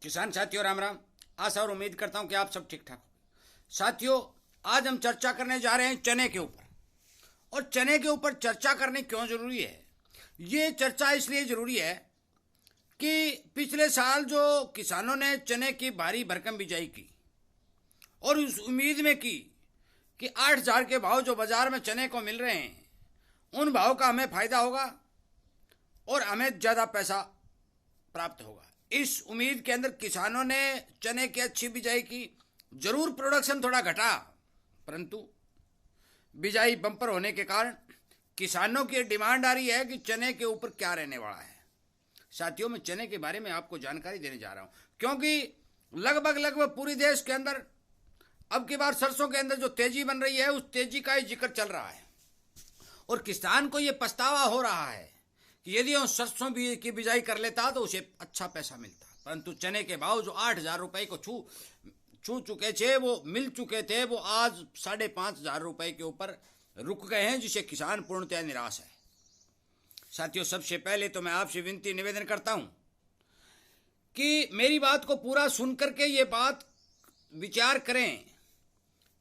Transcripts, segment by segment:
किसान साथियों राम राम। आशा और उम्मीद करता हूं कि आप सब ठीक ठाक हो। साथियों, आज हम चर्चा करने जा रहे हैं चने के ऊपर। और चने के ऊपर चर्चा करनी क्यों जरूरी है? ये चर्चा इसलिए जरूरी है कि पिछले साल जो किसानों ने चने की भारी भरकम बिजाई की और उस उम्मीद में की कि 8,000 के भाव जो बाजार में चने को मिल रहे हैं उन भाव का हमें फायदा होगा और हमें ज्यादा पैसा प्राप्त होगा। इस उम्मीद के अंदर किसानों ने चने की अच्छी बिजाई की। जरूर प्रोडक्शन थोड़ा घटा, परंतु बिजाई बम्पर होने के कारण किसानों की डिमांड आ रही है कि चने के ऊपर क्या रहने वाला है। साथियों, मैं चने के बारे में आपको जानकारी देने जा रहा हूं क्योंकि लगभग पूरी देश के अंदर अब की बार सरसों के अंदर जो तेजी बन रही है उस तेजी का ही जिक्र चल रहा है और किसान को यह पछतावा हो रहा है कि यदि वो सरसों की बिजाई कर लेता तो उसे अच्छा पैसा मिलता। परंतु चने के भाव जो 8,000 रुपए को छू चुके थे, वो मिल चुके थे, वो आज 5,500 रुपए के ऊपर रुक गए हैं, जिसे किसान पूर्णतया निराश है। साथियों, सबसे पहले तो मैं आपसे विनती निवेदन करता हूं कि मेरी बात को पूरा सुन करके ये बात विचार करें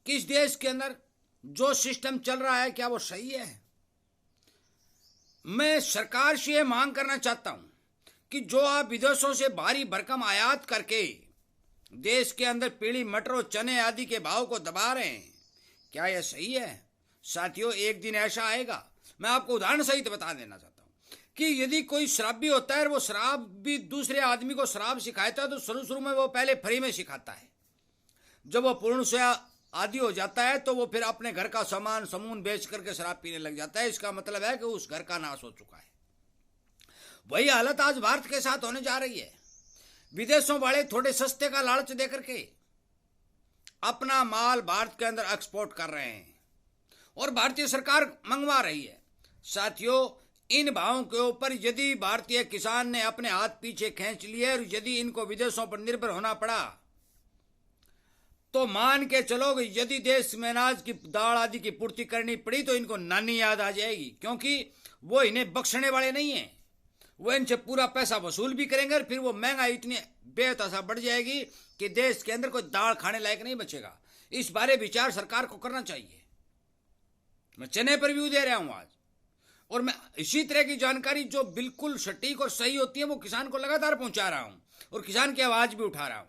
कि इस देश के अंदर जो सिस्टम चल रहा है क्या वो सही है। मैं सरकार से यह मांग करना चाहता हूं कि जो आप विदेशों से भारी भरकम आयात करके देश के अंदर पीली मटर और चने आदि के भाव को दबा रहे हैं, क्या यह सही है? साथियों, एक दिन ऐसा आएगा, मैं आपको उदाहरण सहित बता देना चाहता हूं कि यदि कोई शराबी होता है और वो शराब भी दूसरे आदमी को शराब सिखाता है तो शुरू में वो पहले फ्री में सिखाता है। जब वो पूर्ण से आदि हो जाता है तो वो फिर अपने घर का सामान समून बेच करके शराब पीने लग जाता है। इसका मतलब है कि उस घर का नाश हो चुका है। वही हालत आज भारत के साथ होने जा रही है। विदेशों वाले थोड़े सस्ते का लालच देकर के अपना माल भारत के अंदर एक्सपोर्ट कर रहे हैं और भारतीय सरकार मंगवा रही है। साथियों, इन भावों के ऊपर यदि भारतीय किसान ने अपने हाथ पीछे खींच लिए और यदि इनको विदेशों पर निर्भर होना पड़ा तो मान के चलो कि यदि देश में अनाज की दाल आदि की पूर्ति करनी पड़ी तो इनको नानी याद आ जाएगी, क्योंकि वो इन्हें बख्शने वाले नहीं हैं। वो इनसे पूरा पैसा वसूल भी करेंगे और फिर वो महंगाई इतनी बेतहाशा बढ़ जाएगी कि देश के अंदर कोई दाल खाने लायक नहीं बचेगा। इस बारे विचार सरकार को करना चाहिए। मैं चने पर व्यू दे रहा हूं आज, और मैं इसी तरह की जानकारी जो बिल्कुल सटीक और सही होती है वो किसान को लगातार पहुंचा रहा हूं और किसान की आवाज भी उठा रहा हूं।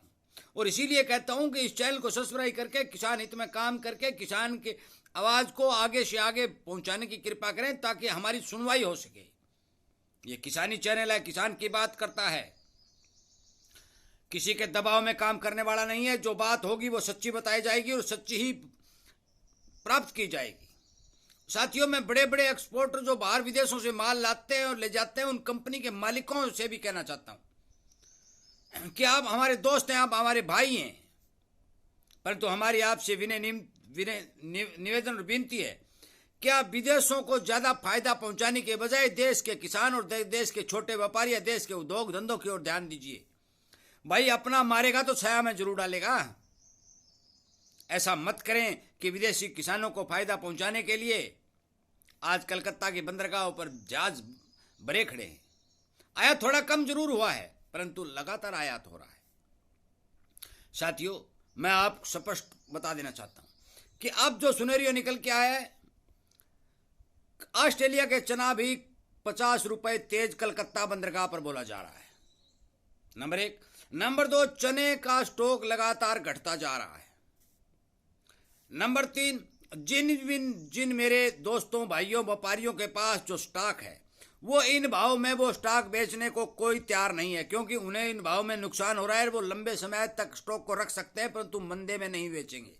और इसीलिए कहता हूं कि इस चैनल को सब्सक्राइब करके किसान हित में काम करके किसान की आवाज को आगे से आगे पहुंचाने की कृपा करें ताकि हमारी सुनवाई हो सके। ये किसानी चैनल है, किसान की बात करता है, किसी के दबाव में काम करने वाला नहीं है। जो बात होगी वो सच्ची बताई जाएगी और सच्ची ही प्राप्त की जाएगी। साथियों, मैं बड़े बड़े एक्सपोर्टर जो बाहर विदेशों से माल लाते हैं और ले जाते हैं उन कंपनी के मालिकों से भी कहना चाहता हूं कि आप हमारे दोस्त हैं, आप हमारे भाई हैं, परंतु हमारी आपसे निवेदन और विनती है कि आप विदेशों को ज्यादा फायदा पहुंचाने के बजाय देश के किसान और देश के छोटे व्यापारी या देश के उद्योग धंधों की ओर ध्यान दीजिए। भाई, अपना मारेगा तो छाया में जरूर डालेगा। ऐसा मत करें कि विदेशी किसानों को फायदा पहुंचाने के लिए आज कलकत्ता की बंदरगाहों पर जहाज भरे खड़े हैं। आयात थोड़ा कम जरूर हुआ है, परंतु लगातार आयात हो रहा है। साथियों, मैं आपको स्पष्ट बता देना चाहता हूं कि अब जो सुनेरियो निकल के आया है, ऑस्ट्रेलिया के चना भी 50 रुपए तेज कलकत्ता बंदरगाह पर बोला जा रहा है। नंबर 1। नंबर 2, चने का स्टॉक लगातार घटता जा रहा है। नंबर 3, जिन मेरे दोस्तों भाइयों व्यापारियों के पास जो स्टॉक है वो इन भाव में वो स्टॉक बेचने को कोई तैयार नहीं है, क्योंकि उन्हें इन भाव में नुकसान हो रहा है। वो लंबे समय तक स्टॉक को रख सकते हैं परंतु मंदे में नहीं बेचेंगे।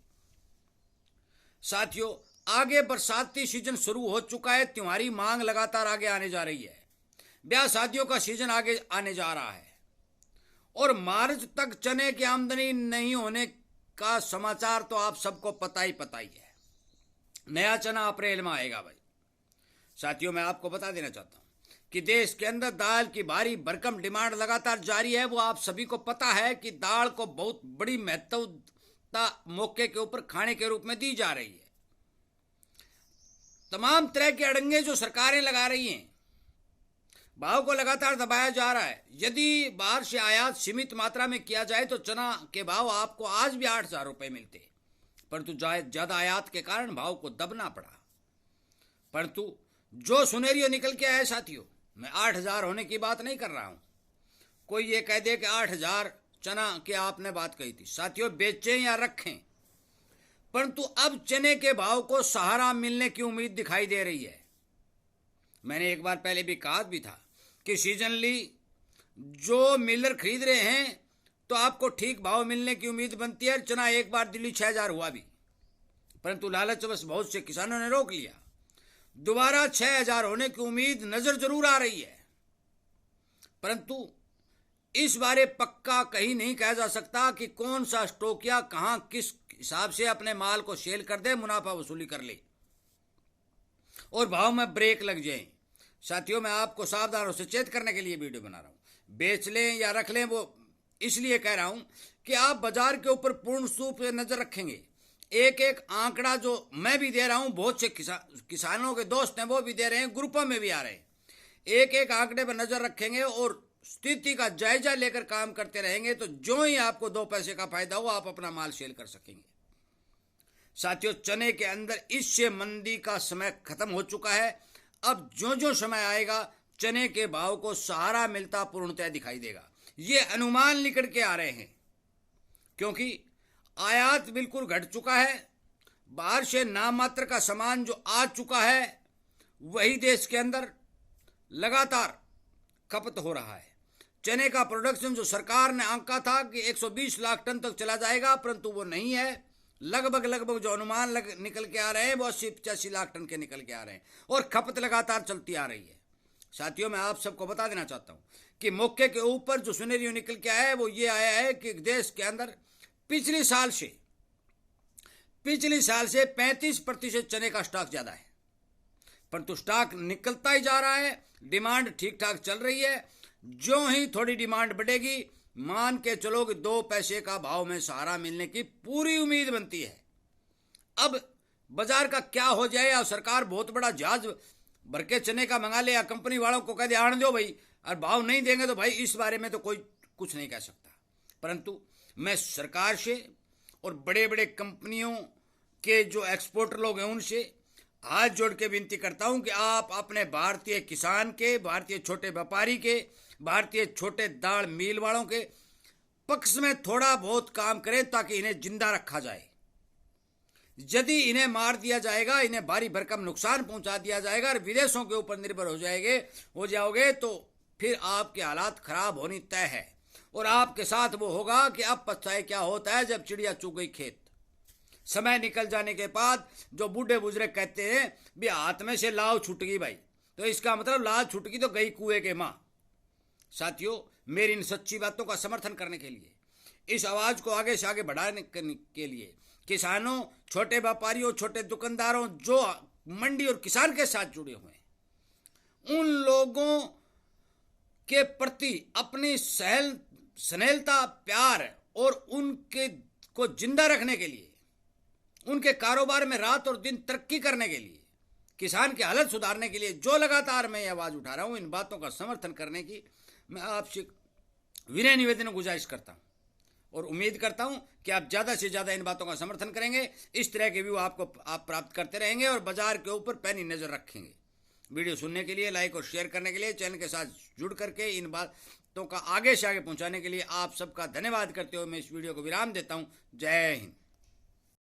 साथियों, आगे बरसाती सीजन शुरू हो चुका है, त्योहारी मांग लगातार आगे आने जा रही है, ब्याह शादियों का सीजन आगे आने जा रहा है और मार्च तक चने की आमदनी नहीं होने का समाचार तो आप सबको पता ही है। नया चना अप्रैल में आएगा। भाई साथियों, मैं आपको बता देना चाहता हूं कि देश के अंदर दाल की भारी भरकम डिमांड लगातार जारी है। वो आप सभी को पता है कि दाल को बहुत बड़ी महत्वता मौके के ऊपर खाने के रूप में दी जा रही है। तमाम तरह के अड़ंगे जो सरकारें लगा रही हैं भाव को लगातार दबाया जा रहा है। यदि बाहर से आयात सीमित मात्रा में किया जाए तो चना के भाव आपको आज भी 8,000 रुपये मिलते, परंतु ज्यादा आयात के कारण भाव को दबना पड़ा। परंतु जो सुनेरियो निकल के आया साथियों, मैं 8,000 होने की बात नहीं कर रहा हूं। कोई ये कह दे कि 8,000 चना की आपने बात कही थी, साथियों बेचें या रखें, परंतु अब चने के भाव को सहारा मिलने की उम्मीद दिखाई दे रही है। मैंने एक बार पहले भी कहा भी था कि सीजनली जो मिलर खरीद रहे हैं तो आपको ठीक भाव मिलने की उम्मीद बनती है। चना एक बार दिल्ली 6,000 हुआ भी, परंतु लालचवश बहुत से किसानों ने रोक लिया। दोबारा 6,000 होने की उम्मीद नजर जरूर आ रही है, परंतु इस बारे पक्का कहीं नहीं कहा जा सकता कि कौन सा स्टॉकिया कहां किस हिसाब से अपने माल को सेल कर दे, मुनाफा वसूली कर ले और भाव में ब्रेक लग जाए। साथियों, मैं आपको सावधान और सचेत करने के लिए वीडियो बना रहा हूं। बेच लें या रख लें, वो इसलिए कह रहा हूं कि आप बाजार के ऊपर पूर्ण रूप से नजर रखेंगे। एक एक आंकड़ा जो मैं भी दे रहा हूं, बहुत से किसानों के दोस्त हैं वो भी दे रहे हैं, ग्रुपों में भी आ रहे हैं। एक एक आंकड़े पर नजर रखेंगे और स्थिति का जायजा लेकर काम करते रहेंगे तो जो ही आपको 2 पैसे का फायदा हो, आप अपना माल सेल कर सकेंगे। साथियों, चने के अंदर इससे मंदी का समय खत्म हो चुका है। अब जो जो समय आएगा चने के भाव को सहारा मिलता पूर्णतः दिखाई देगा। ये अनुमान निकट के आ रहे हैं, क्योंकि आयात बिल्कुल घट चुका है। बाहर से नाममात्र का सामान जो आ चुका है वही देश के अंदर लगातार खपत हो रहा है। चने का प्रोडक्शन जो सरकार ने आंका था कि 120 लाख टन तक चला जाएगा, परंतु वो नहीं है। लगभग जो अनुमान निकल के आ रहे हैं वो 80-85 लाख टन के निकल के आ रहे हैं और खपत लगातार चलती आ रही है। साथियों, मैं आप सबको बता देना चाहता हूं कि मौके के ऊपर जो सुनेरियो निकल के आया है वो ये आया है कि देश के अंदर पिछले साल से 35% चने का स्टॉक ज्यादा है, परंतु स्टॉक निकलता ही जा रहा है। डिमांड ठीक ठाक चल रही है। जो ही थोड़ी डिमांड बढ़ेगी, मान के चलो कि 2 पैसे का भाव में सहारा मिलने की पूरी उम्मीद बनती है। अब बाजार का क्या हो जाए, और सरकार बहुत बड़ा जहाज भर के चने का मंगा ले या कंपनी वालों को कह दे आने दो भाई, और भाव नहीं देंगे तो भाई इस बारे में तो कोई कुछ नहीं कह सकता। परंतु मैं सरकार से और बड़े बड़े कंपनियों के जो एक्सपोर्टर लोग हैं उनसे हाथ जोड़ के विनती करता हूं कि आप अपने भारतीय किसान के, भारतीय छोटे व्यापारी के, भारतीय छोटे दाल मिल वालों के पक्ष में थोड़ा बहुत काम करें ताकि इन्हें जिंदा रखा जाए। यदि इन्हें मार दिया जाएगा, इन्हें भारी भरकम नुकसान पहुंचा दिया जाएगा और विदेशों के ऊपर निर्भर हो जाओगे तो फिर आपके हालात खराब होनी तय है। और आपके साथ वो होगा कि अब पछताए क्या होता है जब चिड़िया चुग गई खेत। समय निकल जाने के बाद जो बूढ़े बुजुर्ग कहते हैं भी हाथ में से लाव छूट गई भाई, तो इसका मतलब लाव छूट गई तो गई कुएं के मां। साथियों, मेरी इन सच्ची बातों का समर्थन करने के लिए, इस आवाज को आगे से आगे बढ़ाने के लिए किसानों, छोटे व्यापारियों, छोटे दुकानदारों जो मंडी और किसान के साथ जुड़े हुए हैं, उन लोगों के प्रति अपनी स्नेहलता, प्यार और उनके को जिंदा रखने के लिए, उनके कारोबार में रात और दिन तरक्की करने के लिए, किसान की हालत सुधारने के लिए जो लगातार मैं आवाज उठा रहा हूं, इन बातों का समर्थन करने की मैं आपसे विनय निवेदन गुजारिश करता हूं और उम्मीद करता हूं कि आप ज्यादा से ज्यादा इन बातों का समर्थन करेंगे। इस तरह के व्यू आप प्राप्त करते रहेंगे और बाजार के ऊपर पैनी नजर रखेंगे। वीडियो सुनने के लिए, लाइक और शेयर करने के लिए, चैनल के साथ जुड़ करके इन बातों का आगे से आगे पहुंचाने के लिए आप सबका धन्यवाद करते हुए मैं इस वीडियो को विराम देता हूं। जय हिंद।